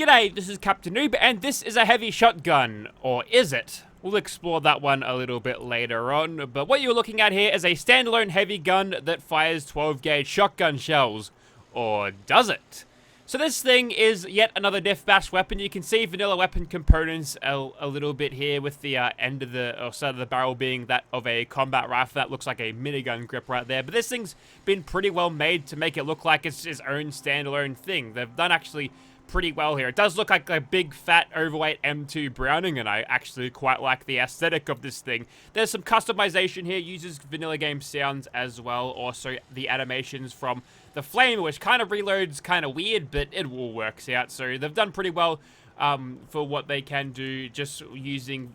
G'day, this is Captainoob, and this is a heavy shotgun. Or is it? We'll explore that one a little bit later on, but what you're looking at here is a standalone heavy gun that fires 12-gauge shotgun shells. Or does it? So this thing is yet another deathmatch weapon. You can see vanilla weapon components a little bit here, with the end of the, or side of the barrel being that of a combat rifle. That looks like a minigun grip right there. But this thing's been pretty well made to make it look like it's its own standalone thing. They've done actually pretty well here. It does look like a big, fat, overweight M2 Browning, and I actually quite like the aesthetic of this thing. There's some customization here, uses vanilla game sounds as well. Also, the animations from the flame, which kind of reloads kind of weird, but it all works out. So they've done pretty well for what they can do, just using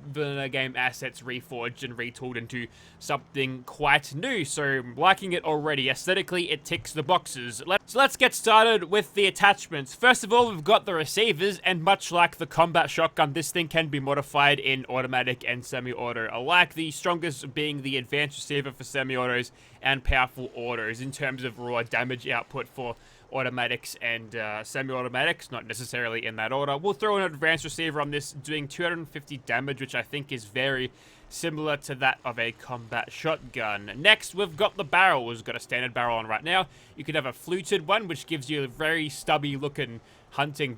vanilla game assets reforged and retooled into something quite new. So I'm liking it already. Aesthetically, it ticks the boxes. So let's get started with the attachments. First of all, we've got the receivers, and much like the combat shotgun, this thing can be modified in automatic and semi-auto alike, the strongest being the advanced receiver for semi-autos and powerful autos in terms of raw damage output for automatics and semi-automatics, not necessarily in that order. We'll throw an advanced receiver on this, doing 250 damage, which I think is very similar to that of a combat shotgun. Next, we've got the barrel. We've got a standard barrel on right now. You could have a fluted one, which gives you a very stubby looking hunting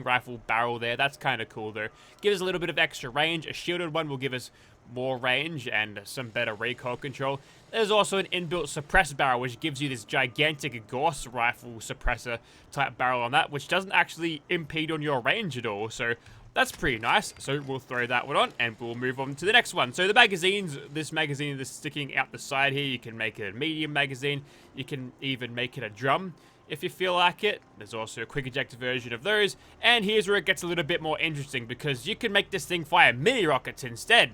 rifle barrel there. That's kind of cool though. Gives us a little bit of extra range. A shielded one will give us more range and some better recoil control. There's also an inbuilt suppressed barrel, which gives you this gigantic Gauss rifle suppressor type barrel on that, which doesn't actually impede on your range at all. So that's pretty nice. So we'll throw that one on and we'll move on to the next one. So the magazines, this magazine is sticking out the side here. You can make it a medium magazine. You can even make it a drum if you feel like it. There's also a quick ejector version of those. And here's where it gets a little bit more interesting, because you can make this thing fire mini rockets instead,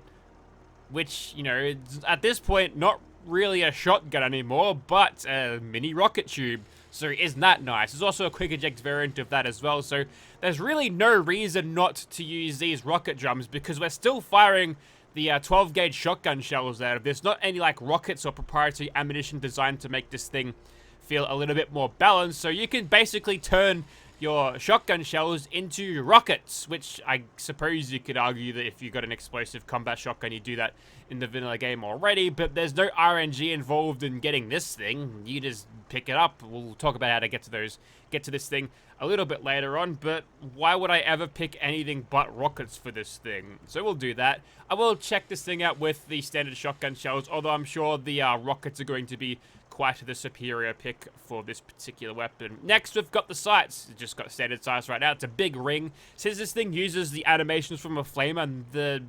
which, you know, it's, at this point, not really a shotgun anymore, but a mini rocket tube. So isn't that nice? There's also a quick eject variant of that as well. So there's really no reason not to use these rocket drums, because we're still firing the 12-gauge shotgun shells out of this. Not any like rockets or proprietary ammunition designed to make this thing feel a little bit more balanced. So you can basically turn your shotgun shells into rockets, which I suppose you could argue that if you've got an explosive combat shotgun, you do that in the vanilla game already, but there's no RNG involved in getting this thing. You just pick it up. We'll talk about how to get to this thing a little bit later on, but why would I ever pick anything but rockets for this thing? So we'll do that. I will check this thing out with the standard shotgun shells, although I'm sure the rockets are going to be quite the superior pick for this particular weapon. Next, we've got the sights. It's just got standard sights right now. It's a big ring. Since this thing uses the animations from a flame, and the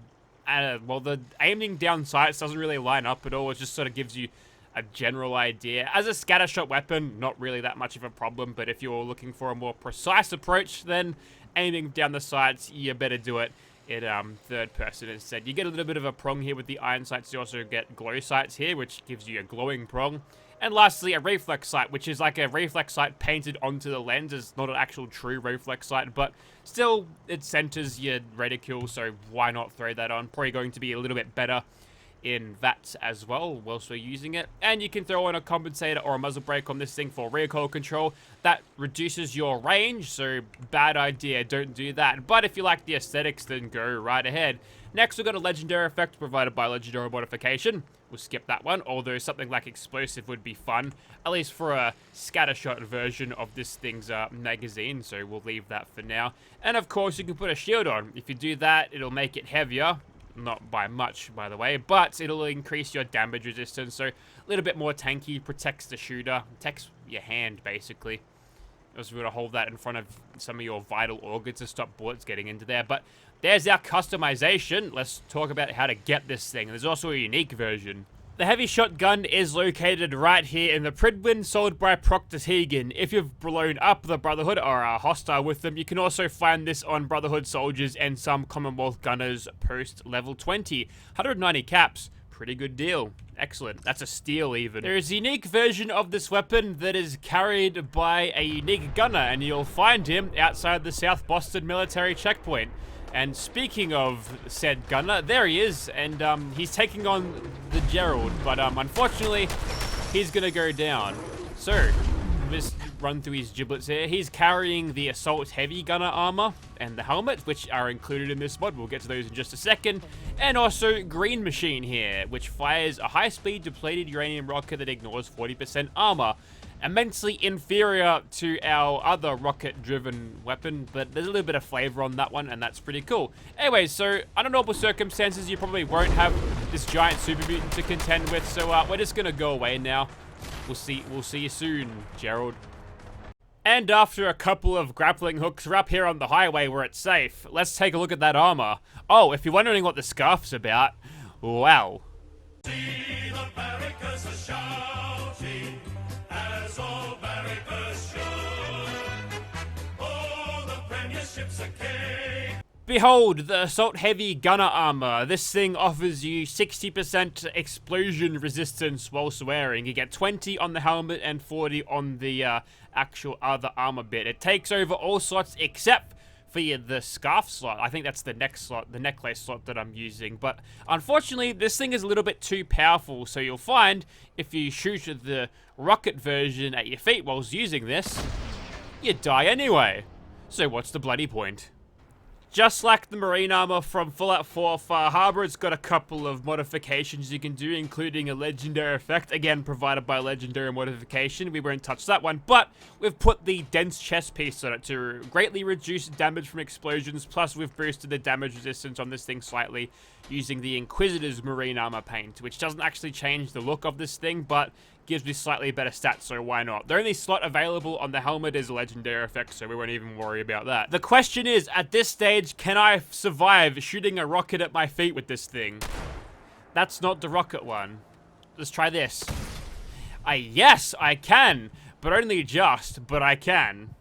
aiming down sights doesn't really line up at all. It just sort of gives you a general idea. As a scattershot weapon, not really that much of a problem, but if you're looking for a more precise approach, then aiming down the sights, you better do it in third person instead. You get a little bit of a prong here with the iron sights. You also get glow sights here, which gives you a glowing prong. And lastly, a reflex sight, which is like a reflex sight painted onto the lens. It's not an actual true reflex sight, but still, it centers your reticule, so why not throw that on? Probably going to be a little bit better in that as well, whilst we're using it. And you can throw on a compensator or a muzzle brake on this thing for recoil control. That reduces your range, so bad idea, don't do that. But if you like the aesthetics, then go right ahead. Next, we've got a legendary effect provided by legendary modification. We'll skip that one, although something like explosive would be fun, at least for a scattershot version of this thing's magazine, so we'll leave that for now. And of course, you can put a shield on. If you do that, it'll make it heavier. Not by much, by the way, but it'll increase your damage resistance, so a little bit more tanky, protects the shooter, protects your hand, basically. Also, we're going to hold that in front of some of your vital organs to stop bullets getting into there. But there's our customization. Let's talk about how to get this thing. There's also a unique version. The heavy shotgun is located right here in the Pridwin, sold by Proctor Tegan. If you've blown up the Brotherhood or are hostile with them, you can also find this on Brotherhood soldiers and some Commonwealth gunners post level 20. 190 caps. Pretty good deal. Excellent. That's a steal even. There is a unique version of this weapon that is carried by a unique gunner, and you'll find him outside the South Boston military checkpoint. And speaking of said gunner, there he is, and he's taking on the Gerald, but unfortunately, he's gonna go down. So, just run through his giblets here. He's carrying the assault heavy gunner armor and the helmet, which are included in this mod. We'll get to those in just a second. And also Green Machine here, which fires a high-speed depleted uranium rocket that ignores 40% armor. Immensely inferior to our other rocket-driven weapon, but there's a little bit of flavor on that one, and that's pretty cool. Anyway, so under normal circumstances, you probably won't have this giant super mutant to contend with, so we're just gonna go away now. We'll see you soon, Gerald. And after a couple of grappling hooks, we're up here on the highway where it's safe. Let's take a look at that armor. Oh, if you're wondering what the scarf's about, wow. See the barricades are shouting, as all barricades should. All the premierships are king. Behold, the Assault Heavy Gunner Armor. This thing offers you 60% explosion resistance while wearing. You get 20 on the helmet and 40 on the actual other armor bit. It takes over all slots except for the scarf slot. I think that's the neck slot, the necklace slot that I'm using. But unfortunately, this thing is a little bit too powerful. So you'll find if you shoot the rocket version at your feet whilst using this, you die anyway. So what's the bloody point? Just like the marine armor from Fallout 4 Far Harbor, it's got a couple of modifications you can do, including a legendary effect, again provided by legendary modification. We won't touch that one, but we've put the dense chest piece on it to greatly reduce damage from explosions, plus we've boosted the damage resistance on this thing slightly using the Inquisitor's marine armor paint, which doesn't actually change the look of this thing, but gives me slightly better stats, so why not? The only slot available on the helmet is a legendary effect, so we won't even worry about that. The question is, at this stage, can I survive shooting a rocket at my feet with this thing? That's not the rocket one. Let's try this. Yes, I can, but only just, but I can.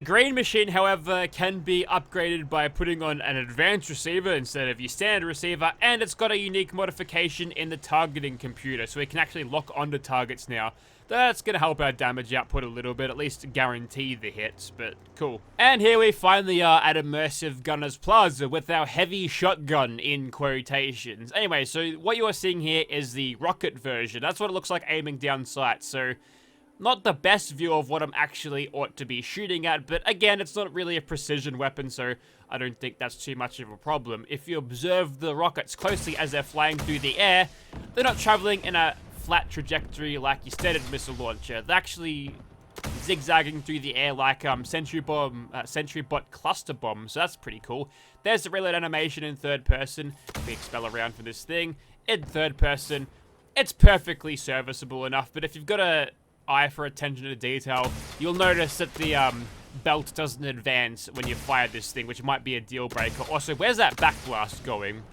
Green Machine, however, can be upgraded by putting on an advanced receiver instead of your standard receiver, and it's got a unique modification in the targeting computer, so we can actually lock onto targets now. That's going to help our damage output a little bit, at least guarantee the hits, but cool. And here we finally are at Immersive Gunners Plaza with our heavy shotgun in quotations. Anyway, so what you are seeing here is the rocket version. That's what it looks like aiming down sight, so not the best view of what I'm actually ought to be shooting at, but again, it's not really a precision weapon, so I don't think that's too much of a problem. If you observe the rockets closely as they're flying through the air, they're not traveling in a flat trajectory like your standard missile launcher. They're actually zigzagging through the air like Sentry Bot cluster bomb, so that's pretty cool. There's the reload animation in third person. We expel around for this thing. In third person, it's perfectly serviceable enough, but if you've got a eye for attention to detail, you'll notice that the belt doesn't advance when you fire this thing, which might be a deal breaker. Also, where's that backblast going?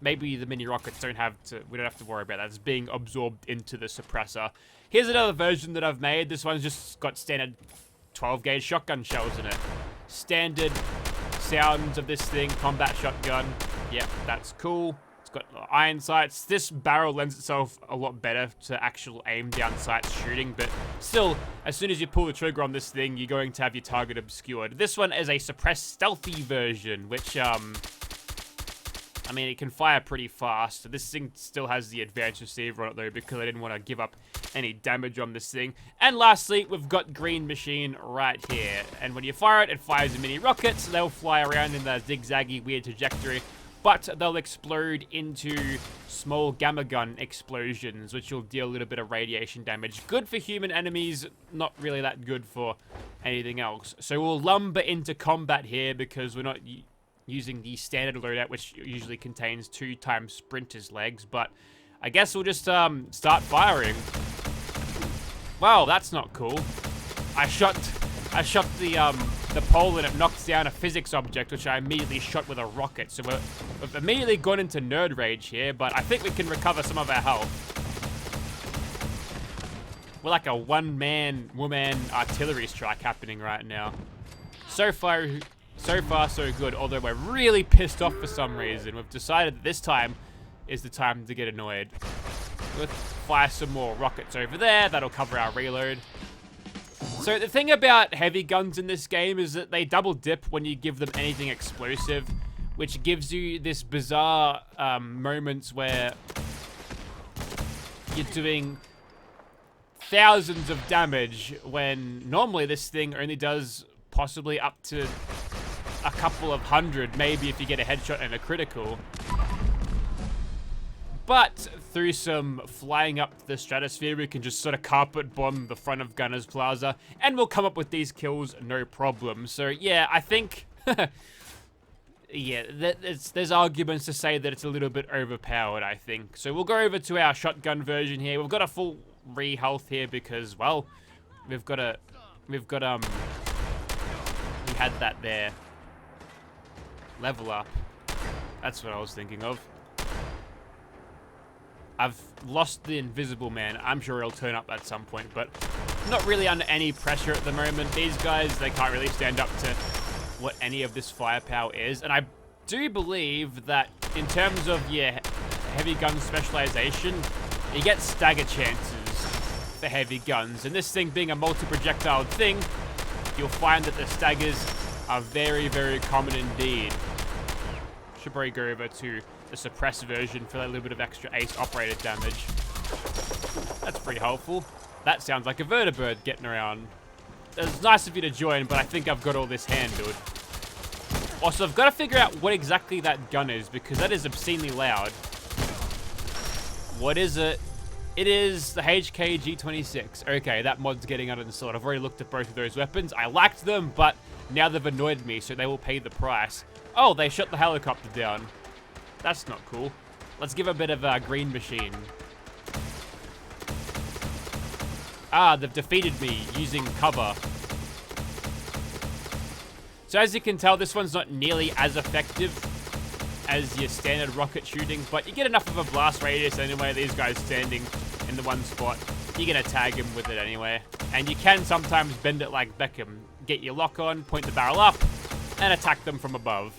Maybe the mini rockets we don't have to worry about that. It's being absorbed into the suppressor. Here's another version that I've made. This one's just got standard 12 gauge shotgun shells in it. Standard sounds of this thing, combat shotgun. Yep, that's cool. It's got iron sights. This barrel lends itself a lot better to actual aim down sights shooting, but still, as soon as you pull the trigger on this thing, you're going to have your target obscured. This one is a suppressed stealthy version, which, I mean, it can fire pretty fast. This thing still has the advanced receiver on it, though, because I didn't want to give up any damage on this thing. And lastly, we've got Green Machine right here. And when you fire it, it fires a mini rockets. They'll fly around in a zigzaggy, weird trajectory, but they'll explode into small gamma gun explosions, which will deal a little bit of radiation damage. Good for human enemies, not really that good for anything else. So we'll lumber into combat here because we're not using the standard loadout, which usually contains 2 times sprinter's legs, but I guess we'll just start firing. Wow, that's not cool. I shot the pole and it knocked down a physics object, which I immediately shot with a rocket. So we've immediately gone into nerd rage here, but I think we can recover some of our health. We're like a one-man, woman artillery strike happening right now. So far, so good, although we're really pissed off for some reason. We've decided that this time is the time to get annoyed. Let's fire some more rockets over there. That'll cover our reload. So the thing about heavy guns in this game is that they double dip when you give them anything explosive, which gives you this bizarre moments where you're doing thousands of damage when normally this thing only does possibly up to a couple of hundred, maybe if you get a headshot and a critical. But through some flying up the stratosphere, we can just sort of carpet bomb the front of Gunner's Plaza, and we'll come up with these kills no problem. So yeah, I think, yeah, there's arguments to say that it's a little bit overpowered, I think. So we'll go over to our shotgun version here. We've got a full re-health here because, well, we had that there. Level up. That's what I was thinking of. I've lost the Invisible Man. I'm sure he'll turn up at some point, but not really under any pressure at the moment. These guys, they can't really stand up to what any of this firepower is. And I do believe that in terms of your heavy gun specialization, you get stagger chances for heavy guns. And this thing being a multi-projectile thing, you'll find that the staggers are very, very common indeed. Should probably go over to the suppressed version for a little bit of extra ace operated damage. That's pretty helpful. That sounds like a vertibird getting around. It's nice of you to join, but I think I've got all this handled. Also, I've got to figure out what exactly that gun is, because that is obscenely loud. What is it? It is the HK G26. Okay, that mod's getting uninstalled. I've already looked at both of those weapons. I liked them, but now they've annoyed me, so they will pay the price. Oh, they shut the helicopter down. That's not cool. Let's give a bit of a green machine. Ah, they've defeated me using cover. So as you can tell, this one's not nearly as effective as your standard rocket shooting, but you get enough of a blast radius anyway. These guys standing in the one spot, you're gonna tag him with it anyway. And you can sometimes bend it like Beckham. Get your lock on, point the barrel up, and attack them from above.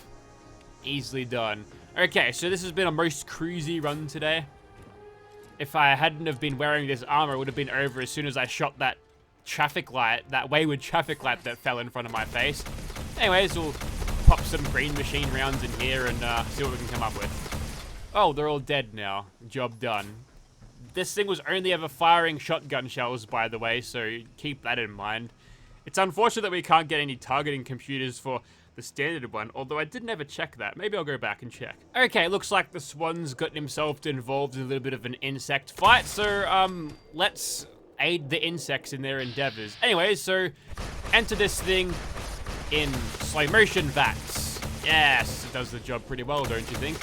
Easily done. Okay, so this has been a most cruisy run today. If I hadn't have been wearing this armor, it would have been over as soon as I shot that traffic light, that wayward traffic light that fell in front of my face. Anyways, we'll pop some green machine rounds in here and see what we can come up with. Oh, they're all dead now. Job done. This thing was only ever firing shotgun shells, by the way, so keep that in mind. It's unfortunate that we can't get any targeting computers for the standard one, although I didn't ever check that. Maybe I'll go back and check. Okay, looks like the Swan's gotten himself involved in a little bit of an insect fight, so let's aid the insects in their endeavors. Anyways, so enter this thing in slow motion VATS. Yes, it does the job pretty well, don't you think?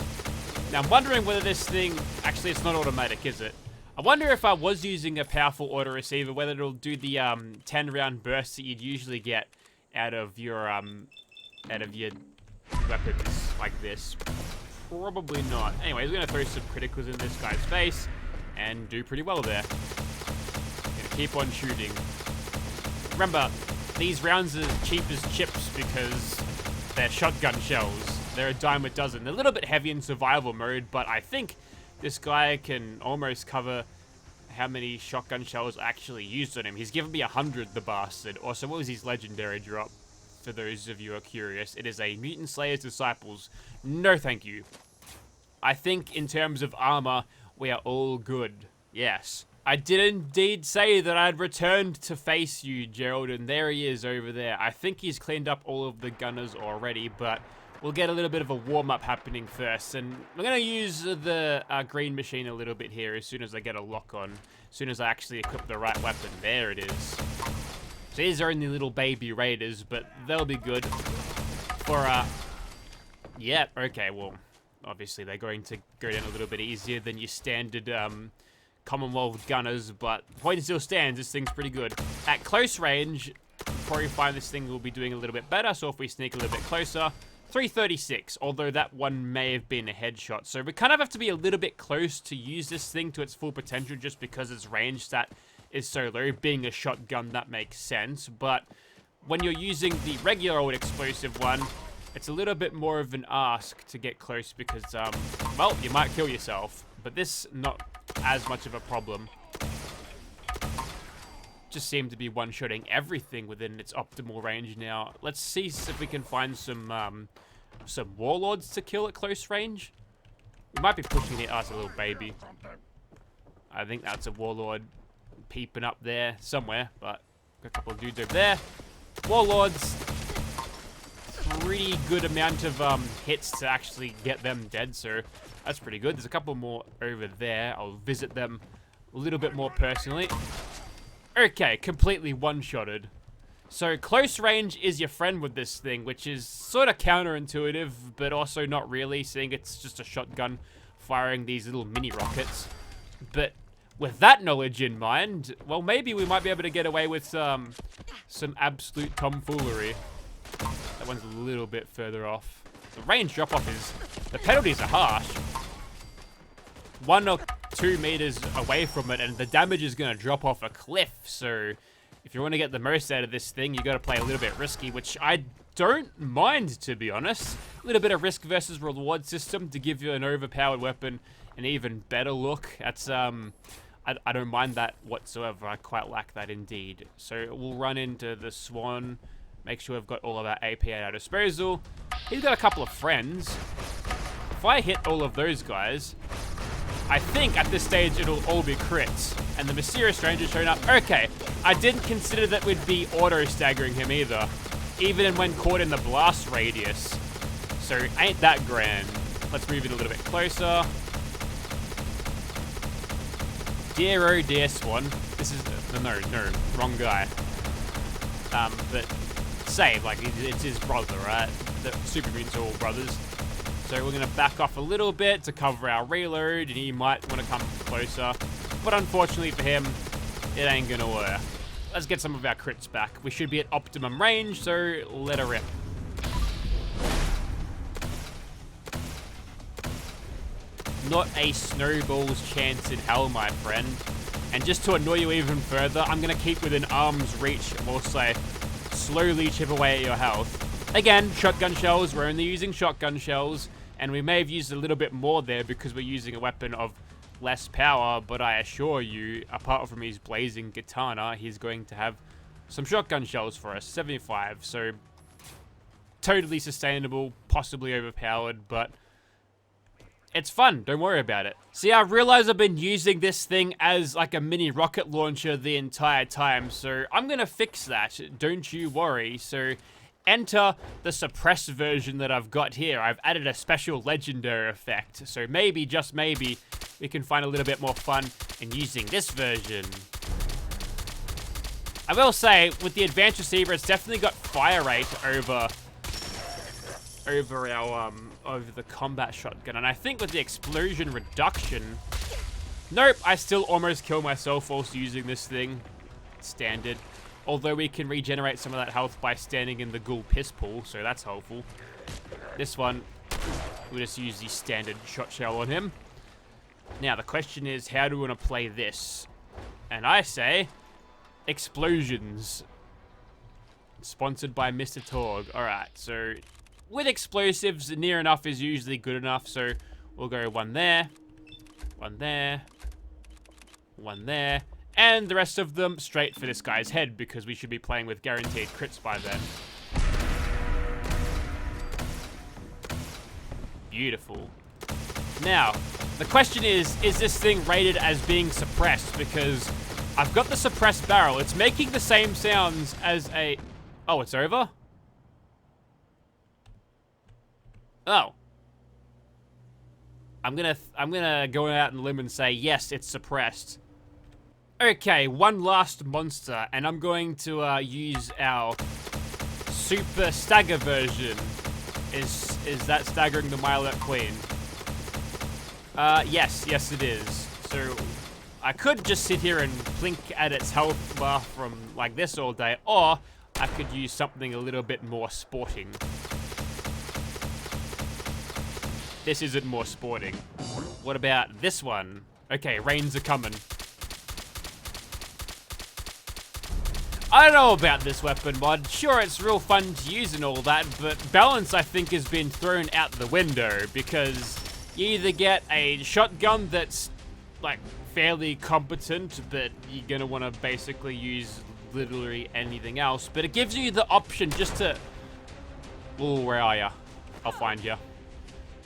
Now I'm wondering whether this thing, actually it's not automatic, is it? I wonder if I was using a powerful auto receiver, whether it'll do the 10 round bursts that you'd usually get out of your weapons like this. Probably not. Anyways, we're gonna throw some criticals in this guy's face and do pretty well there. Gonna keep on shooting. Remember, these rounds are cheap as chips because they're shotgun shells. They're a dime a dozen. They're a little bit heavy in survival mode, but I think this guy can almost cover how many shotgun shells I actually used on him. He's given me 100, the bastard. Also, what was his legendary drop? For those of you who are curious, it is a Mutant Slayer's Disciples. No thank you. I think in terms of armor, we are all good. Yes. I did indeed say that I'd returned to face you, Gerald, and there he is over there. I think he's cleaned up all of the gunners already, but we'll get a little bit of a warm-up happening first. And I'm going to use the green machine a little bit here as soon as I get a lock on. As soon as I actually equip the right weapon. There it is. So these are only little baby raiders, but they'll be good for, yeah, okay, well, obviously they're going to go down a little bit easier than your standard, Commonwealth gunners, but the point still stands, this thing's pretty good. At close range, you'll probably find this thing will be doing a little bit better, so if we sneak a little bit closer, 336, although that one may have been a headshot. So we kind of have to be a little bit close to use this thing to its full potential just because its range stat is so low. Being a shotgun, that makes sense, but when you're using the regular old explosive one, it's a little bit more of an ask to get close because, well, you might kill yourself, but this, not as much of a problem. Just seem to be one-shotting everything within its optimal range now. Let's see if we can find some warlords to kill at close range. We might be pushing it as a little baby. I think that's a warlord. peeping up there somewhere, but got a couple of dudes over there. Warlords, pretty good amount of hits to actually get them dead, so that's pretty good. There's a couple more over there. I'll visit them a little bit more personally. Okay, completely one-shotted. So close range is your friend with this thing, which is sort of counterintuitive, but also not really, seeing it's just a shotgun firing these little mini rockets. But with that knowledge in mind, well, maybe we might be able to get away with some absolute tomfoolery. That one's a little bit further off. The range drop-off is... the penalties are harsh. 1 or 2 meters away from it, and the damage is going to drop off a cliff, so... if you want to get the most out of this thing, you got to play a little bit risky, which I don't mind, to be honest. A little bit of risk versus reward system to give you an overpowered weapon an even better look. That's, I don't mind that whatsoever. I quite like that indeed. So we'll run into the Swan, make sure we've got all of our AP at our disposal. He's got a couple of friends. If I hit all of those guys, I think at this stage it'll all be crits. And the Mysterious Ranger showing up. Okay, I didn't consider that we'd be auto-staggering him either, even when caught in the blast radius. So ain't that grand. Let's move it a little bit closer. Dear oh dear Swan. This is, no, wrong guy. But same, like it's his brother, right? The Super Mutants are all brothers. So we're going to back off a little bit to cover our reload, and he might want to come closer. But unfortunately for him, it ain't going to work. Let's get some of our crits back. We should be at optimum range, so let her rip. Not a snowball's chance in hell, my friend. And just to annoy you even further, I'm going to keep within arm's reach whilst I slowly chip away at your health. Again, shotgun shells, we're only using shotgun shells, and we may have used a little bit more there because we're using a weapon of less power, but I assure you, apart from his blazing katana, he's going to have some shotgun shells for us, 75, so totally sustainable, possibly overpowered, but it's fun, don't worry about it. See, I realize I've been using this thing as like a mini rocket launcher the entire time, so I'm gonna fix that, don't you worry. So enter the suppressed version that I've got here. I've added a special legendary effect, so maybe, just maybe, we can find a little bit more fun in using this version. I will say, with the Advanced Receiver, it's definitely got fire rate over the combat shotgun, and I think with the explosion reduction, nope, I still almost kill myself whilst using this thing. Standard. Although we can regenerate some of that health by standing in the ghoul piss pool, so that's helpful. This one, we'll just use the standard shot shell on him. Now, the question is, how do we want to play this? And I say, explosions. Sponsored by Mr. Torg. Alright, so with explosives, near enough is usually good enough, so we'll go one there, one there, one there, and the rest of them straight for this guy's head, because we should be playing with guaranteed crits by then. Beautiful. Now, the question is this thing rated as being suppressed? Because I've got the suppressed barrel. It's making the same sounds as a... Oh, it's over? Oh. I'm gonna go out on a limb and say, yes, it's suppressed. Okay, one last monster, and I'm going to use our super stagger version. Is that staggering the Milet Queen? Yes it is. So I could just sit here and blink at its health bar from like this all day, or I could use something a little bit more sporting. This isn't more sporting. What about this one? Okay, rains are coming. I don't know about this weapon mod. Sure, it's real fun to use and all that, but balance, I think, has been thrown out the window, because you either get a shotgun that's, like, fairly competent, but you're gonna want to basically use literally anything else, but it gives you the option just to... Oh, where are ya? I'll find ya.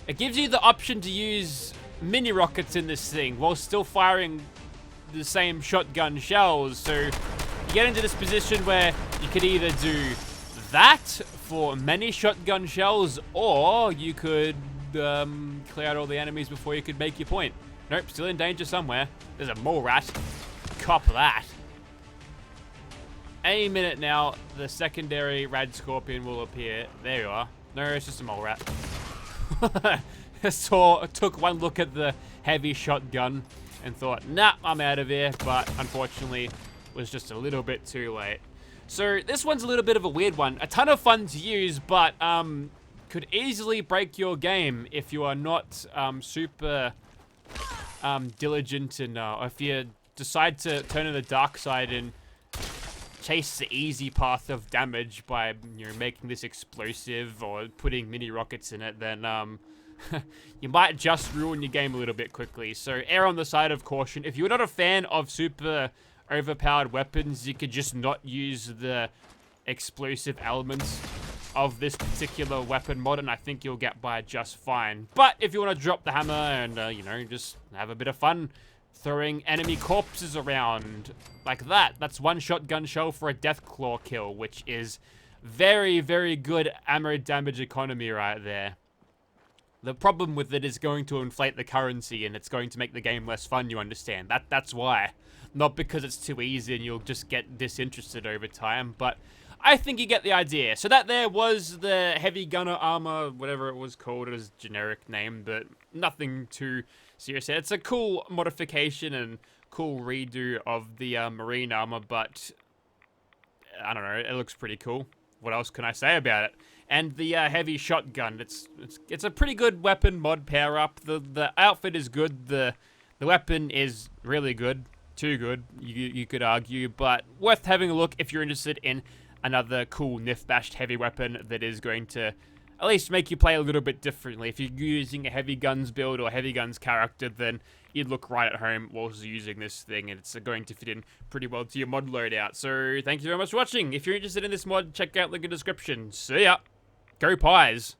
It gives you the option to use mini rockets in this thing while still firing the same shotgun shells. So you get into this position where you could either do that for many shotgun shells, or you could clear out all the enemies before you could make your point. Nope, still in danger somewhere. There's a mole rat. Cop that. Any minute now, the secondary rad scorpion will appear. There you are. No, it's just a mole rat. Took one look at the heavy shotgun and thought, nah, I'm out of here, but unfortunately was just a little bit too late. So this one's a little bit of a weird one. A ton of fun to use, but could easily break your game if you are not super diligent, and if you decide to turn to the dark side and chase the easy path of damage by, you know, making this explosive or putting mini rockets in it, then you might just ruin your game a little bit quickly. So err on the side of caution. If you're not a fan of super overpowered weapons, you could just not use the explosive elements of this particular weapon mod, and I think you'll get by just fine. But if you want to drop the hammer and, you know, just have a bit of fun throwing enemy corpses around like that, that's one shotgun shell for a Deathclaw kill, which is very, very good ammo damage economy right there. The problem with it is going to inflate the currency, and it's going to make the game less fun, you understand. That's why. Not because it's too easy and you'll just get disinterested over time, but I think you get the idea. So that there was the heavy gunner armor, whatever it was called, it was a generic name, but nothing too serious. It's a cool modification and cool redo of the marine armor, but I don't know, it looks pretty cool. What else can I say about it? And the heavy shotgun, it's a pretty good weapon mod pair up. The outfit is good, the weapon is really good, too good, you could argue, but worth having a look if you're interested in another cool nif-bashed heavy weapon that is going to at least make you play a little bit differently. If you're using a heavy guns build or heavy guns character, then you'd look right at home whilst using this thing, and it's going to fit in pretty well to your mod loadout. So thank you very much for watching. If you're interested in this mod, check out the link in the description. See ya. Go Pies.